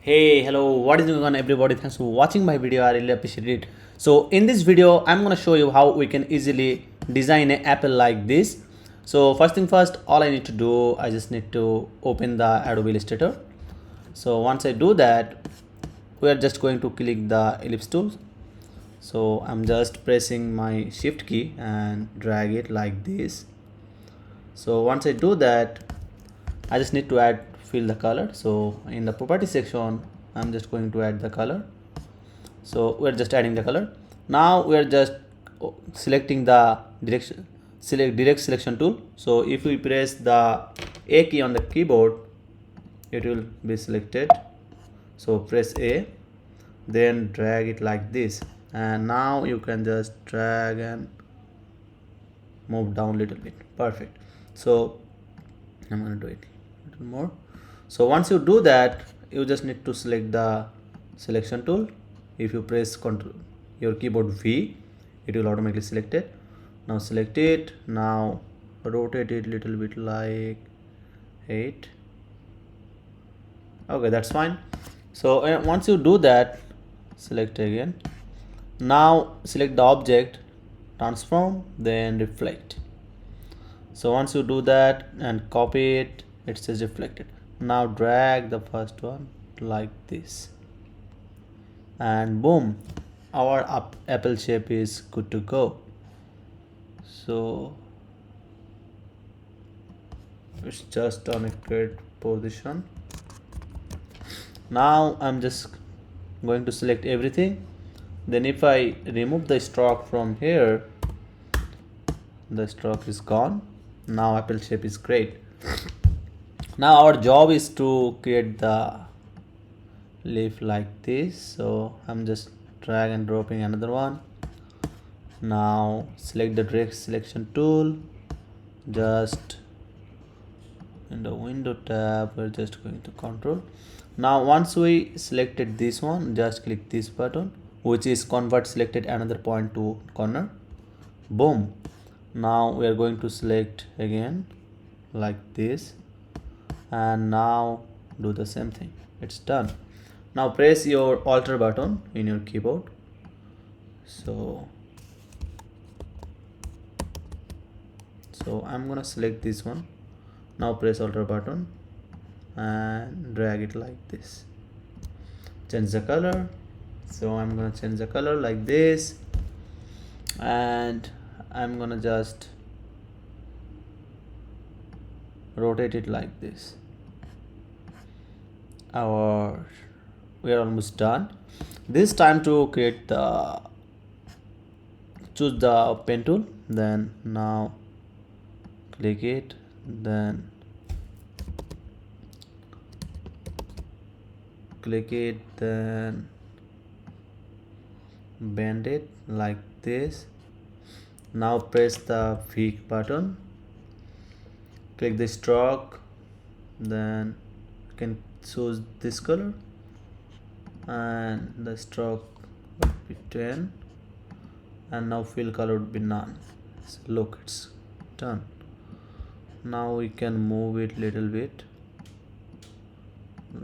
Hey, hello, what is going on everybody? Thanks for watching my video. I really appreciate it. So in this video, I'm going to show you how we can easily design an apple like this. So first thing first, all I need to do, I just need to open the Adobe Illustrator. So once I do that, we are just going to click the ellipse tool. So I'm just pressing my shift key and drag it like this. So once I do that, I just need to fill the color. So in the property section, I'm just going to add the color. So we're just adding the color. Now we're just selecting the direct selection tool. So if we press the A key on the keyboard, it will be selected. So press A, then drag it like this, and now you can just drag and move down a little bit. Perfect. So I'm going to do it a little more. So once you do that, you just need to select the selection tool. If you press Ctrl your keyboard V, it will automatically select it. Now select it. Now rotate it a little bit like 8. Okay, that's fine. So once you do that, select again. Now select the object, transform, then reflect. So once you do that and copy it, it says reflected. Now drag the first one like this, and boom, our apple shape is good to go. So it's just on a great position. Now I'm just going to select everything. Then if I remove the stroke from here, the stroke is gone. Now apple shape is great. Now our job is to create the leaf like this. So I'm just drag and dropping another one. Now select the direct selection tool. Just in the window tab, we're just going to control. Now once we selected this one, just click this button, which is convert selected another point to corner. Boom. Now we are going to select again like this, and now do the same thing. It's done. Now press your Alt button in your keyboard. So I'm gonna select this one. Now press Alt button and drag it like this. Change the color. So I'm gonna change the color like this, and I'm gonna just rotate it like this. We are almost done. This time to create the choose the pen tool, then now click it, then click it, then bend it like this. Now press the V button, click the stroke, then you can choose this color, and the stroke would be 10, and now fill color would be none. So look, it's done. Now we can move it little bit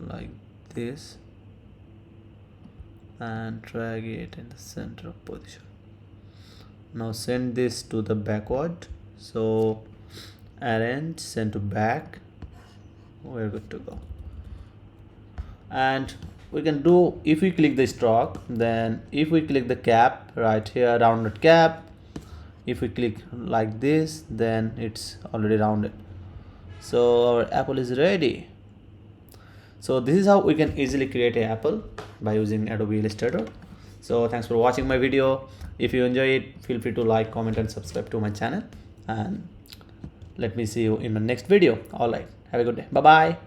like this and drag it in the center of position. Now send this to the backward. So arrange, send to back. We're good to go. And we can do, if we click the stroke, then if we click the cap right here, rounded cap, if we click like this, then it's already rounded. So our apple is ready. So this is how we can easily create an apple by using Adobe Illustrator. So thanks for watching my video. If you enjoy it, feel free to like, comment and subscribe to my channel, and let me see you in the next video. All right, have a good day. Bye bye.